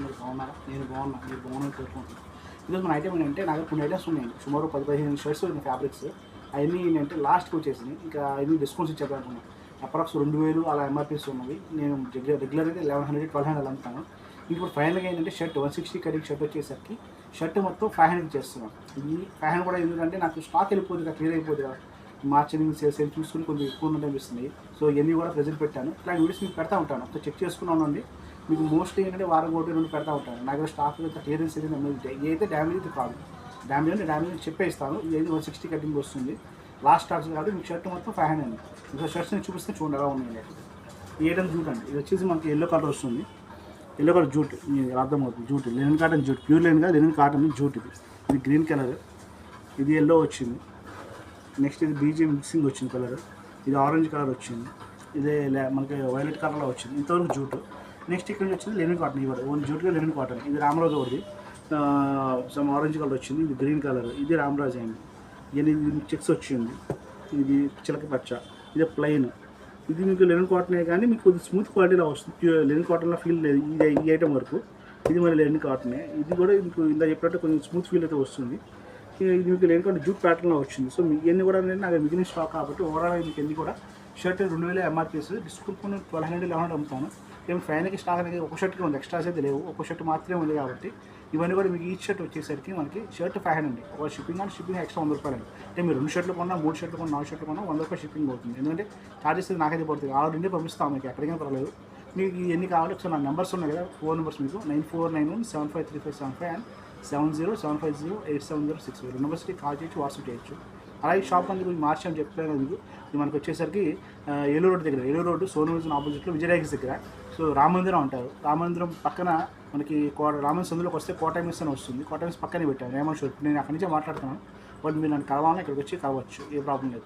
మీరు బాగున్నారా? నేను బాగున్నా, మీరు బాగున్నారని కోరుకుంటున్నాను. ఈరోజు మన ఐటమ్ ఏంటంటే నాకు కొన్ని ఐటమ్స్ ఉన్నాయండి. సుమారు 10-15 షర్ట్స్ ఉన్నాయి ఫ్యాబ్రిక్స్. అవన్నీ ఏంటంటే లాస్ట్కి వచ్చేసినాయి. ఇంకా అవన్నీ డిస్కౌంట్స్ ఇచ్చేద్దాం అనుకున్నాను. అప్రాక్స్ 2000 అలా ఎంఆర్పీస్ ఉన్నవి. నేను రెగ్యులర్ అయితే 1100-1200 అమ్ముతాను. ఇప్పుడు ఫైనల్గా ఏంటంటే షర్ట్ 160 కటింగ్ షర్ట్ వచ్చేసరికి షర్ట్ మొత్తం 500 చేస్తున్నాను. ఈ 500 కూడా ఎందుకంటే నాకు స్టాక్ వెళ్ళిపోతుంది కదా, క్లియర్ అయిపోతుంది కదా, మార్కెటింగ్ సేల్స్ చూసుకుని కొంచెం ఎక్కువ ఉన్నట్టు అనిపిస్తుంది. సో ఇవన్నీ కూడా ప్రెజెంట్ పెట్టాను. ఇట్లాంటి వీడియోస్ మీకు పెడతా ఉంటాను. ఒకసారి చెక్ చేసుకుని ఉండండి. మీకు మోస్ట్లీ ఏంటంటే వారం 1-2 పెడతా ఉంటాను. నా దగ్గర స్టాక్ క్లియరెన్స్ అయితే నమ్మేది ఏదైతే డ్యామేజ్ కాదు, డ్యామేజ్ చెప్పేస్తాను. ఇది 160 కటింగ్ వస్తుంది. లాస్ట్ స్టాక్స్ కాబట్టి మీకు షర్ట్ మొత్తం 500 అండి. ఇంకా షర్ట్స్ నేను చూపిస్తే చూడండి ఎలా ఉన్నాయి. ఈ ఐటమ్ జూట్ అండి. ఇది వచ్చేసి మనకి ఎల్లో కలర్ వస్తుంది. ఎల్లో కలర్ జూట్ అర్థమవుతుంది. Jute linen cotton jute, pure linen కాదు, లెనిన్ కాటన్ జూట్. ఇది గ్రీన్ కలర్, ఇది ఎల్లో వచ్చింది. నెక్స్ట్ ఇది బీజీ మిక్సింగ్ వచ్చింది కలర్. ఇది ఆరెంజ్ కలర్ వచ్చింది. ఇదే మనకి వైలెట్ కలర్లో వచ్చింది. ఇంతవరకు జూట్. నెక్స్ట్ ఇక్కడ వచ్చింది లెనిన్ కాటన్. ఇవ్వదు ఓన్ జూట్గా లెనిన్ కాటన్. ఇది రామరాజు ఒకటి సమ్ ఆరెంజ్ కలర్ వచ్చింది. ఇది గ్రీన్ కలర్. ఇది రామరాజు అండి. ఇది చెక్స్ వచ్చింది. ఇది చిలక పచ్చ. ఇది ప్లెయిన్. ఇది మీకు లెనిన్ కాటనే కానీ మీకు కొద్దిగా స్మూత్ క్వాలిటీలో వస్తుంది. లెనిన్ కాటన్లో ఫీల్ లేదు ఈ ఐటమ్ వరకు. ఇది మరి లెనిన్ కాటనే. ఇది కూడా మీకు ఇందా చెప్పినట్టు కొంచెం స్మూత్ ఫీల్ అయితే వస్తుంది. ఇది మీకు లెనిన్ కాటన్ జూట్ ప్యాటర్న్లో వచ్చింది. సో మీకు ఇవన్నీ కూడా నాకు మిగిలిన స్టాక్ కాబట్టి ఓవరాల్ మీకు ఎన్ని కూడా షర్ట్ 2000 ఎంఆర్పీస్ డిస్కౌంట్ 1200-1100 అమ్ముతాను. ఏమి ఫైనల్కి స్టాక్ అనేది ఒక షర్ట్కి ఉంది, ఎక్స్ట్రాస్ అయితే లేవు. ఒక షర్ట్ మాత్రమే ఉంది కాబట్టి ఇవన్నీ కూడా మీకు ఈ షర్ట్ వచ్చేసరికి మనకి షర్ట్ 500 అండి. ఒక షిప్పింగ్ అంటే షిప్పింగ్ ఎక్స్ట్రా 100 రూపాయలు. అంటే మీరు 2 షర్ట్లు కొన్నా, 3 షర్ట్లు కొన్నా, 4 షర్ట్లు కొన్నా 100 రూపాయలు షిప్పింగ్ అవుతుంది. ఎందుకంటే చార్జెస్ నాకైతే పడుతుంది. ఆల్ ఇండియా పంపిస్తాము, మీకు ఎక్కడికైనా పర్లేదు. మీకు ఎన్ని కావాలి ఒకసారి నా నెంబర్స్ ఉన్నాయి కదా, 4 నెంబర్స్ మీకు 9491753575 అండ్ 7075087060. 2 నెంబర్స్కి కాల్ చేయొచ్చు, వాట్సాప్ చేయొచ్చు. అలాగే షాప్ అందుకు మార్చి అని చెప్పాను. ఇది మనకు వచ్చేసరికి ఏలూరు రోడ్ దగ్గర, ఏలూరు రోడ్డు సోను విజన్ ఆపోజిట్లో విజయరాగ్స్ దగ్గర. సో రామమందిరం అంటారు. రామమందిరం పక్కన మనకి రామన్ సందులోకి వస్తే కోటైమిస్ అని వస్తుంది. కోటైమిస్ పక్కనే పెట్టాను రేమన్ షోర్. నేను అక్కడి నుంచే మాట్లాడుతున్నాను. వాళ్ళు మీరు నన్ను కలవాలని ఇక్కడికి వచ్చి కలవచ్చు, ఏ ప్రాబ్లం లేదు.